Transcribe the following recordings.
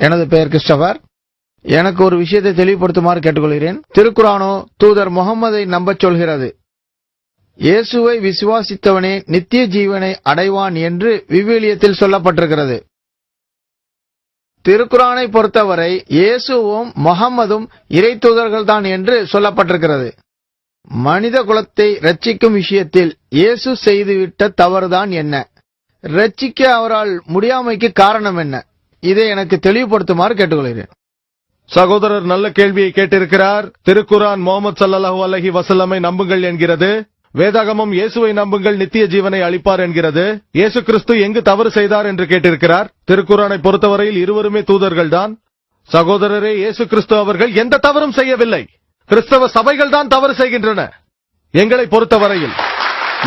எனது பெயர் கிறிஸ்டபர். எனக்கு ஒரு விஷயத்தை தெளிவுபடுத்துமாறு கேட்டுக்கொள்கிறேன். திருக்குரானோ தூதர் முகம்மதை நம்பச் சொல்கிறது. இயேசுவை விசுவாசித்தவனே நித்திய ஜீவனை அடைவான் என்று விவிலியத்தில் சொல்லப்பட்டிருக்கிறது. திருக்குரானை பொறுத்தவரை இயேசுவும் முகம்மதும் இறை தூதர்கள்தான் என்று சொல்லப்பட்டிருக்கிறது. மனித குலத்தை ரட்சிக்கும் விஷயத்தில் இயேசு செய்துவிட்ட தவறுதான் என்ன? ரட்சிக்க அவரால் முடியாமைக்கு காரணம் என்ன? இதை எனக்கு தெளிவுபடுத்துமாறு கேட்டுக்கொள்கிறேன். சகோதரர் நல்ல கேள்வியை கேட்டிருக்கிறார். திருக்குரான் முஹம்மது ஸல்லல்லாஹு அலைஹி வஸல்லமை நம்புங்கள் என்கிறது. வேதாகமம் இயேசுவை நம்புங்கள் நித்திய ஜீவனை அளிப்பார் என்கிறது. இயேசு கிறிஸ்து எங்கு தவறு செய்தார் என்று கேட்டிருக்கிறார். திருக்குரானை பொறுத்தவரையில் இருவருமே தூதர்கள்தான். சகோதரரே, இயேசு கிறிஸ்து அவர்கள் எந்த தவறும் செய்யவில்லை. கிறிஸ்தவ சபைகள் தான் தவறு செய்கின்றன. எங்களை பொறுத்தவரையில்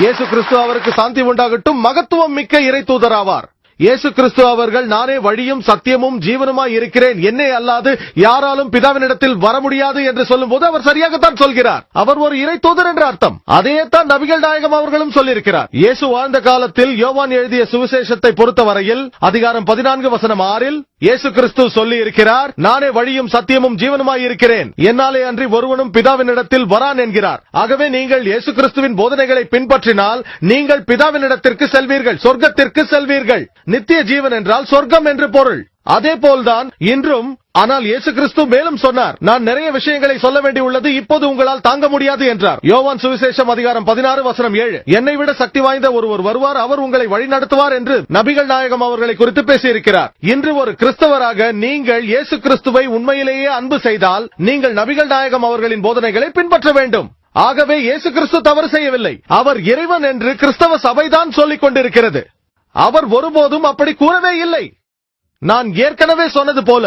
இயேசு கிறிஸ்து அவருக்கு சாந்தி உண்டாகட்டும் மகத்துவம் மிக்க இறை தூதராவார். இயேசு கிறிஸ்து அவர்கள் நானே வழியும் சத்தியமும் ஜீவனுமாய் இருக்கிறேன், என்னை அல்லாது யாராலும் பிதாவினிடத்தில் வர முடியாது என்று சொல்லும் போது அவர் சரியாகத்தான் சொல்கிறார். அவர் ஒரு இறை தூதர் என்ற அர்த்தம். அதையேத்தான் நபிகள் நாயகம் அவர்களும் சொல்லியிருக்கிறார். இயேசு வாழ்ந்த காலத்தில் யோவான் எழுதிய சுவிசேஷத்தை பொறுத்தவரையில் அதிகாரம் 14 வசனம் 6 இயேசு கிறிஸ்து சொல்லி இருக்கிறார், நானே வழியும் சத்தியமும் ஜீவனுமாய் இருக்கிறேன், என்னாலே அன்றி ஒருவனும் பிதாவினிடத்தில் வரான் என்கிறார். ஆகவே நீங்கள் இயேசு கிறிஸ்துவின் போதனைகளை பின்பற்றினால் நீங்கள் பிதாவினிடத்திற்கு செல்வீர்கள், சொர்க்கத்திற்கு செல்வீர்கள். நித்திய ஜீவன் என்றால் சொர்க்கம் என்று பொருள். அதே போல்தான் இன்றும். ஆனால் இயேசு கிறிஸ்து மேலும் சொன்னார், நான் நிறைய விஷயங்களை சொல்ல வேண்டியுள்ளது, இப்போது உங்களால் தாங்க முடியாது என்றார். யோவான் சுவிசேஷம் அதிகாரம் 16 வசனம் 7 என்னை விட சக்தி வாய்ந்த ஒருவர் வருவார், அவர் உங்களை வழிநடத்துவார் என்று நபிகள் நாயகம் அவர்களை குறித்து பேசியிருக்கிறார். இன்று ஒரு கிறிஸ்தவராக நீங்கள் இயேசு கிறிஸ்துவை உண்மையிலேயே அன்பு செய்தால் நீங்கள் நபிகள் நாயகம் அவர்களின் போதனைகளை பின்பற்ற வேண்டும். ஆகவே இயேசு கிறிஸ்து தவறு செய்யவில்லை. அவர் இறைவன் என்று கிறிஸ்தவ சபைதான் சொல்லிக் கொண்டிருக்கிறது. அவர் ஒருபோதும் அப்படி கூறவே இல்லை. நான் ஏற்கனவே சொன்னது போல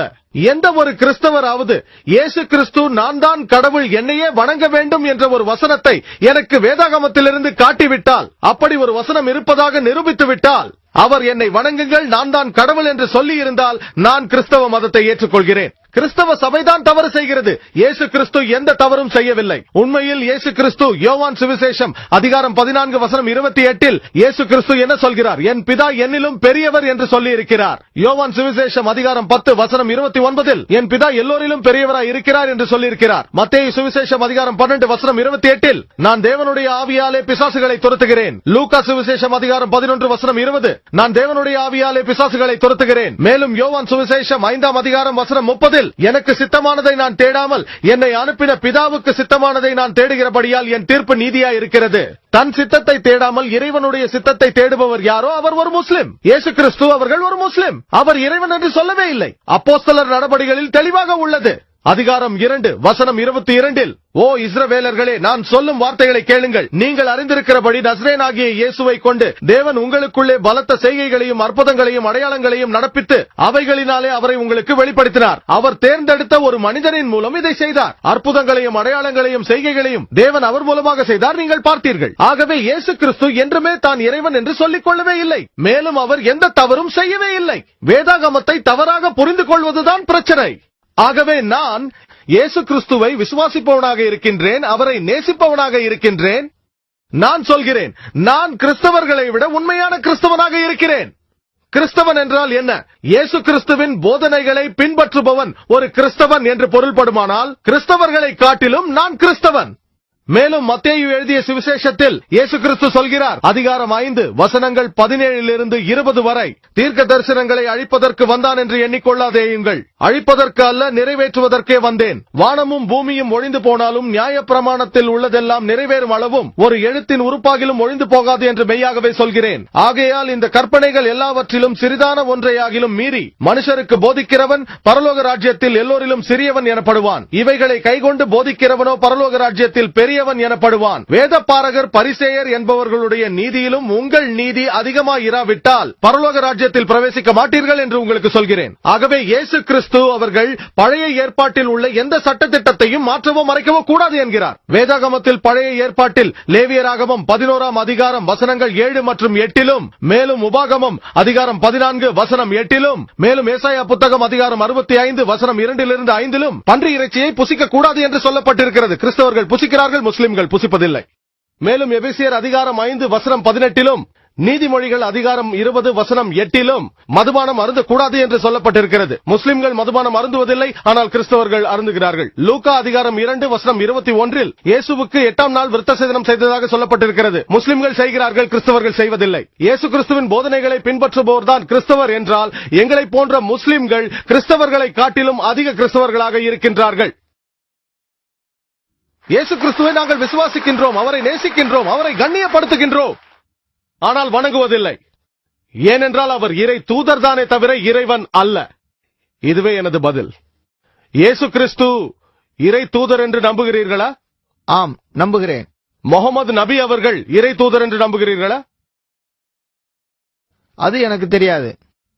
எந்த ஒரு கிறிஸ்தவராவது இயேசு கிறிஸ்து நான் தான் கடவுள், என்னையே வணங்க வேண்டும் என்ற ஒரு வசனத்தை எனக்கு வேதாகமத்திலிருந்து காட்டிவிட்டால், அப்படி ஒரு வசனம் இருப்பதாக நிரூபித்து விட்டால், அவர் என்னை வணங்குங்கள் நான் தான் கடவுள் என்று சொல்லி இருந்தால் நான் கிறிஸ்தவ மதத்தை ஏற்றுக்கொள்கிறேன். கிறிஸ்தவ சபைதான் தவறு செய்கிறது. இயேசு கிறிஸ்து எந்த தவறும் செய்யவில்லை. உண்மையில் இயேசு கிறிஸ்து யோவான் சுவிசேஷம் அதிகாரம் 14 வசனம் 28 இயேசு கிறிஸ்து என்ன சொல்கிறார்? என் பிதா என்னிலும் பெரியவர் என்று சொல்லி இருக்கிறார். யோவான் சுவிசேஷம் அதிகாரம் 10 வசனம் 29 என் பிதா எல்லோரிலும் பெரியவராய் இருக்கிறார் என்று சொல்லி இருக்கிறார். மத்தேயு சுவிசேஷம் அதிகாரம் 12 வசனம் 28 நான் தேவனுடைய ஆவியாலே பிசாசுகளை துரத்துகிறேன். லூக்கா சுவிசேஷம் அதிகாரம் 11 வசனம் 20 நான் தேவனுடைய ஆவியாலே பிசாசுகளை துரத்துகிறேன். மேலும் யோவான் சுவிசேஷம் 5 அதிகாரம் வசனம் 30 எனக்கு சித்தமானதை நான் தேடாமல் என்னை அனுப்பின பிதாவுக்கு சித்தமானதை நான் தேடுகிறபடியால் என் தீர்ப்பு நீதியாய் இருக்கிறது. தன் சித்தத்தை தேடாமல் இறைவனுடைய சித்தத்தை தேடுபவர் யாரோ அவர் ஒரு முஸ்லிம். இயேசு கிறிஸ்து அவர்கள் ஒரு முஸ்லிம். அவர் இறைவன் என்று சொல்லவே இல்லை. அப்போஸ்தலர் நடபடிகளில் தெளிவாக உள்ளது. அதிகாரம் 2 வசனம் 22 ஓ இஸ்ரவேலர்களே, நான் சொல்லும் வார்த்தைகளை கேளுங்கள். நீங்கள் அறிந்திருக்கிறபடி நசரேயனாகிய இயேசுவை கொண்டு தேவன் உங்களுக்குள்ளே பலத்த செய்கைகளையும் அற்புதங்களையும் அடையாளங்களையும் நடப்பித்து அவைகளினாலே அவரை உங்களுக்கு வெளிப்படுத்தினார். அவர் தேர்ந்தெடுத்த ஒரு மனிதனின் மூலம் இதை செய்தார். அற்புதங்களையும் அடையாளங்களையும் செய்கைகளையும் தேவன் அவர் மூலமாக செய்தார், நீங்கள் பார்த்தீர்கள். ஆகவே இயேசு கிறிஸ்து என்றுமே தான் இறைவன் என்று சொல்லிக் கொள்ளவே இல்லை. மேலும் அவர் எந்த தவறும் செய்யவே இல்லை. வேதாகமத்தை தவறாக புரிந்து கொள்வதுதான் பிரச்சனை. ஆகவே நான் இயேசு கிறிஸ்துவை விசுவாசிப்பவனாக இருக்கின்றேன், அவரை நேசிப்பவனாக இருக்கின்றேன். நான் சொல்கிறேன், நான் கிறிஸ்தவர்களை விட உண்மையான கிறிஸ்தவனாக இருக்கிறேன். கிறிஸ்தவன் என்றால் என்ன? இயேசு கிறிஸ்துவின் போதனைகளை பின்பற்றுபவன் ஒரு கிறிஸ்தவன் என்று பொருள்படுமானால் கிறிஸ்தவர்களை காட்டிலும் நான் கிறிஸ்தவன். மேலும் மத்தேயு எழுதிய சுவிசேஷத்தில் இயேசு கிறிஸ்து சொல்கிறார், அதிகாரம் 5 வசனங்கள் 17 20 வரை தீர்க்க தரிசனங்களை அழிப்பதற்கு வந்தான் என்று எண்ணிக்கொள்ளாதேயுங்கள். அழிப்பதற்கு அல்ல, நிறைவேற்றுவதற்கே வந்தேன். வானமும் பூமியும் ஒழிந்து போனாலும் நியாயப்பிரமாணத்தில் உள்ளதெல்லாம் நிறைவேறும் அளவும் ஒரு எழுத்தின் உறுப்பாகிலும் ஒழிந்து போகாது என்று மெய்யாகவே சொல்கிறேன். ஆகையால் இந்த கற்பனைகள் எல்லாவற்றிலும் சிறிதான ஒன்றையாகிலும் மீறி மனுஷருக்கு போதிக்கிறவன் பரலோக ராஜ்யத்தில் எல்லோரிலும் சிறியவன் எனப்படுவான். இவைகளை கைகொண்டு போதிக்கிறவனோ பரலோக ராஜ்யத்தில் பெரிய எனப்படுவான். வேதபாரகர் பரிசேயர் என்பவர்களுடைய நீதியிலும் உங்கள் நீதி அதிகமாய் இராவிட்டால் பரலோக ராஜ்யத்தில் பிரவேசிக்க மாட்டீர்கள் என்று உங்களுக்கு சொல்கிறேன். ஆகவே இயேசு கிறிஸ்து அவர்கள் பழைய ஏற்பாட்டில் உள்ள எந்த சட்டத்திட்டத்தையும் மாற்றவோ மறைக்கவோ கூடாது என்கிறார். வேதாகமத்தில் பழைய ஏற்பாட்டில் லேவியராகமம் 11 அதிகாரம் வசனங்கள் 7 மற்றும் 8 மேலும் உபாகமம் அதிகாரம் 14 வசனம் 8 மேலும் ஏசாயா புத்தகம் அதிகாரம் 65 வசனம் 2 5 பன்றி இறைச்சியை புசிக்க கூடாது என்று சொல்லப்பட்டிருக்கிறது. கிறிஸ்தவர்கள் புசிக்கிறார்கள், முஸ்லிம்கள் புசிப்பதில்லை. மேலும் எபேசியர் அதிகாரம் 5 வசனம் 18 நீதிமொழிகள் அதிகாரம் 20 வசனம் 8 மதுபானம் அருந்தக்கூடாது என்று சொல்லப்பட்டிருக்கிறது. முஸ்லிம்கள் மதுபானம் அருந்துவதில்லை, ஆனால் கிறிஸ்தவர்கள் அருந்துகிறார்கள். லூக்கா அதிகாரம் 2 வசனம் 21 இயேசுவுக்கு 8ஆம் நாள் விருத்தசேதனம் செய்ததாக சொல்லப்பட்டிருக்கிறது. முஸ்லிம்கள் செய்கிறார்கள், கிறிஸ்தவர்கள் செய்வதில்லை. இயேசு கிறிஸ்துவின் போதனைகளை பின்பற்றுபவர்தான் கிறிஸ்தவர் என்றால் எங்களை போன்ற முஸ்லிம்கள் கிறிஸ்தவர்களை காட்டிலும் அதிக கிறிஸ்தவர்களாக இருக்கின்றார்கள். இயேசு கிறிஸ்துவை நாங்கள் விசுவாசிக்கின்றோம், அவரை நேசிக்கின்றோம், அவரை கண்ணியப்படுத்துகின்றோம், ஆனால் வணங்குவதில்லை. ஏனென்றால் அவர் இறை தூதர் தானே தவிர இறைவன் அல்ல. இதுவே எனது பதில். இயேசு கிறிஸ்து இறை தூதர் என்று நம்புகிறீர்களா? ஆம், நம்புகிறேன். முகமது நபி அவர்கள் இறை தூதர் என்று நம்புகிறீர்களா? அது எனக்கு தெரியாது.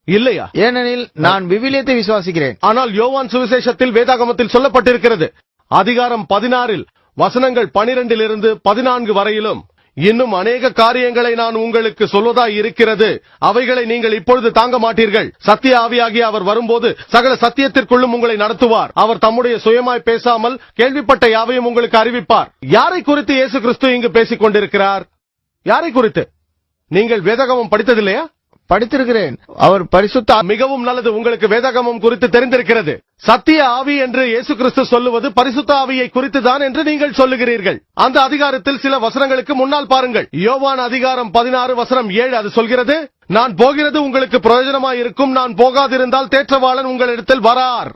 இல்லையா? ஏனெனில் நான் விவிலியத்தை விசுவாசிக்கிறேன். ஆனால் யோவான் சுவிசேஷத்தில் வேதாகமத்தில் சொல்லப்பட்டிருக்கிறது. அதிகாரம் 16 வசனங்கள் 12 14 வரையிலும் இன்னும் அநேக காரியங்களை நான் உங்களுக்கு சொல்வதாய் இருக்கிறது, அவைகளை நீங்கள் இப்பொழுது தாங்க மாட்டீர்கள். சத்திய ஆவியாகிய அவர் வரும்போது சகல சத்தியத்திற்குள்ளும் உங்களை நடத்துவார். அவர் தம்முடைய சுயமாய் பேசாமல் கேள்விப்பட்ட யாவையும் உங்களுக்கு அறிவிப்பார். யாரை குறித்து இயேசு கிறிஸ்து இங்கு பேசிக் கொண்டிருக்கிறார்? யாரை குறித்து? நீங்கள் வேதாகமம் படித்ததில்லையா? படித்திருக்கிறேன். அவர் பரிசுத்த மிகவும் நல்லது, உங்களுக்கு வேதாகமம் குறித்து தெரிந்திருக்கிறது. சத்திய ஆவி என்று இயேசு கிறிஸ்து சொல்லுவது பரிசுத்த ஆவியை குறித்து தான் என்று நீங்கள் சொல்லுகிறீர்கள். அந்த அதிகாரத்தில் சில வசனங்களுக்கு முன்னால் பாருங்கள். யோவான் அதிகாரம் 16 வசனம் 7 அது சொல்கிறது, நான் போகிறது உங்களுக்கு பிரயோஜனமாயிருக்கும், நான் போகாதிருந்தால் தேற்றவாளன் உங்களிடத்தில் வரார்.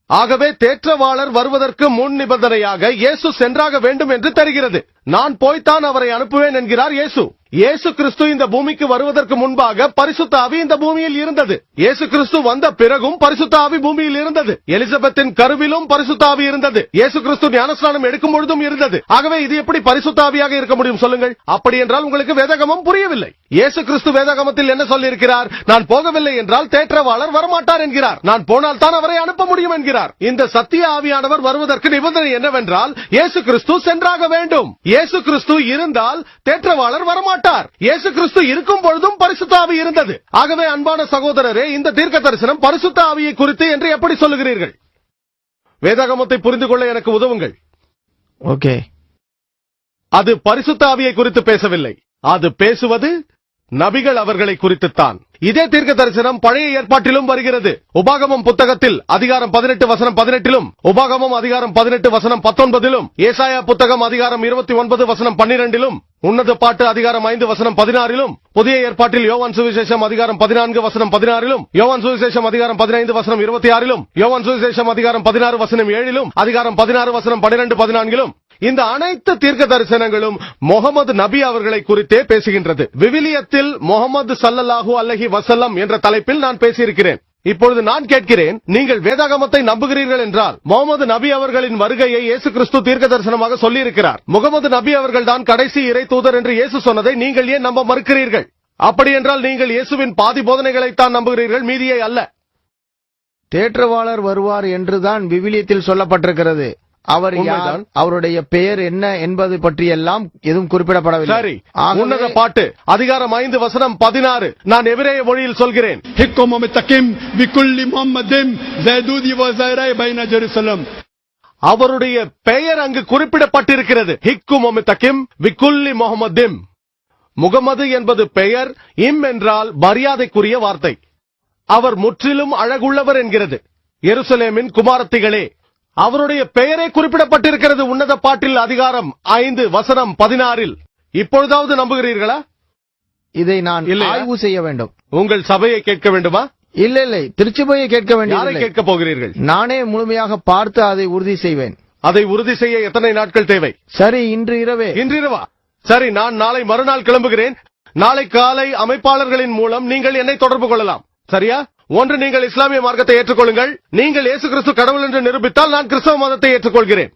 ஆகவே தேற்றவாளர் வருவதற்கு முன் நிபந்தனையாக இயேசு சென்றாக வேண்டும் என்று தெரிகிறது. நான் போய்த்தான் அவரை அனுப்புவேன் என்கிறார் இயேசு. இயேசு கிறிஸ்து இந்த பூமிக்கு வருவதற்கு முன்பாக பரிசுத்த ஆவி இந்த பூமியில் இருந்தது. இயேசு கிறிஸ்து வந்த பிறகும் பரிசுத்த ஆவி பூமியில் இருந்தது. எலிசபெத்தின் கருவிலும் பரிசுத்த ஆவி இருந்தது. இயேசு கிறிஸ்து ஞானஸ்நானம் எடுக்கும் பொழுதும் இருந்தது. ஆகவே இது எப்படி பரிசுத்த ஆவியாக இருக்க முடியும் சொல்லுங்கள்? அப்படி என்றால் உங்களுக்கு வேதாகமம் புரியவில்லை. இயேசு கிறிஸ்து வேதாகமத்தில் என்ன சொல்லியிருக்கிறார்? நான் போகவில்லை என்றால் தேற்றவாளர் வரமாட்டார் என்கிறார். நான் போனால் தான் அவரை அனுப்ப முடியும் என்கிறார். இந்த சத்திய ஆவியானவர் வருவதற்கு நிபந்தனை என்னவென்றால் இயேசு கிறிஸ்து சென்றாக வேண்டும். இயேசு கிறிஸ்து இருந்தால் தேற்றவாளர் வரமாட்டார். இயேசு கிறிஸ்து இருக்கும் பொழுதும் பரிசுத்த ஆவி இருந்தது. ஆகவே அன்பான சகோதரரே, இந்த தீர்க்க தரிசனம் பரிசுத்த ஆவியை குறித்து என்று எப்படி சொல்லுகிறீர்கள்? வேதாகமத்தை புரிந்து கொள்ள எனக்கு உதவுங்கள். ஓகே, அது பரிசுத்த ஆவியை குறித்து பேசவில்லை. அது பேசுவது நபிகள் அவர்களை குறித்துத்தான். இதே தீர்க்க தரிசனம் பழைய ஏற்பாட்டிலும் வருகிறது. உபாகமம் புத்தகத்தில் அதிகாரம் 18 வசனம் 18 உபாகமம் அதிகாரம் 18 வசனம் 19 ஏசாயா புத்தகம் அதிகாரம் 29 வசனம் 12 உன்னத பாட்டு அதிகாரம் 5 வசனம் 16 புதிய ஏற்பாட்டில் யோவான் சுவிசேஷம் அதிகாரம் 14 வசனம் 16 யோவான் சுவிசேஷம் அதிகாரம் 15 வசனம் 26 யோவான் சுவிசேஷம் அதிகாரம் 16 வசனம் 7 அதிகாரம் 16 வசனம் 12 14 இந்த அனைத்து தீர்க்க தரிசனங்களும் முகமது நபி அவர்களை குறித்தே பேசுகின்றது. விவிலியத்தில் முகமது ஸல்லல்லாஹு அலைஹி வஸல்லம் என்ற தலைப்பில் நான் பேசியிருக்கிறேன். இப்பொழுது நான் கேட்கிறேன், நீங்கள் வேதாகமத்தை நம்புகிறீர்கள் என்றால் முகமது நபி அவர்களின் வருகையை இயேசு கிறிஸ்து தீர்க்க தரிசனமாக சொல்லியிருக்கிறார். முகமது நபி அவர்கள் தான் கடைசி இறை தூதர் என்று இயேசு சொன்னதை நீங்கள் ஏன் நம்ப மறுக்கிறீர்கள்? அப்படி என்றால் நீங்கள் இயேசுவின் பாதி போதனைகளைத்தான் நம்புகிறீர்கள், மீதியை அல்ல. தேற்றவாளர் வருவார் என்றுதான் விவிலியத்தில் சொல்லப்பட்டிருக்கிறது. அவர் யார், அவருடைய பெயர் என்ன என்பது பற்றி எல்லாம் எதுவும் குறிப்பிடப்படவில்லை. சரி, உன்னத பாட்டு அதிகாரம் 5 வசனம் 16 நான் எபிரேய மொழியில் சொல்கிறேன். அவருடைய பெயர் அங்கு குறிப்பிடப்பட்டிருக்கிறது. ஹிக்கும் தக்கிம் விக்குல்லி முஹம்மதிம். முகமது என்பது பெயர், இம் என்றால் மரியாதைக்குரிய வார்த்தை. அவர் முற்றிலும் அழகுள்ளவர் என்கிறது. எருசலேமின் குமாரத்திகளே, அவருடைய பெயரே குறிப்பிடப்பட்டிருக்கிறது உன்னத பாட்டில் அதிகாரம் 5 வசனம் 16. இப்பொழுதாவது நம்புகிறீர்களா? இதை நான் ஆய்வு செய்ய வேண்டும். உங்கள் சபையை கேட்க வேண்டுமா? இல்லை, திருச்சபையை கேட்க வேண்டும். யாரை கேட்க போகிறீர்கள்? நானே முழுமையாக பார்த்து அதை உறுதி செய்வேன். அதை உறுதி செய்ய எத்தனை நாட்கள் தேவை? சரி, இன்று இரவே. இன்று இரவா? சரி, நான் நாளை மறுநாள் கிளம்புகிறேன். நாளை காலை அமைப்பாளர்களின் மூலம் நீங்கள் என்னை தொடர்பு கொள்ளலாம். சரியா? ஒன்று, நீங்கள் இஸ்லாமிய மார்க்கத்தை ஏற்றுக்கொள்ளுங்கள். நீங்கள் இயேசு கிறிஸ்து கடவுள் என்று நிரூபித்தால் நான் கிறிஸ்தவ மதத்தை ஏற்றுக்கொள்கிறேன்.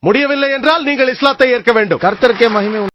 முடியவில்லை என்றால் நீங்கள் இஸ்லாத்தை ஏற்க வேண்டும். கர்த்தருக்கே மகிமை.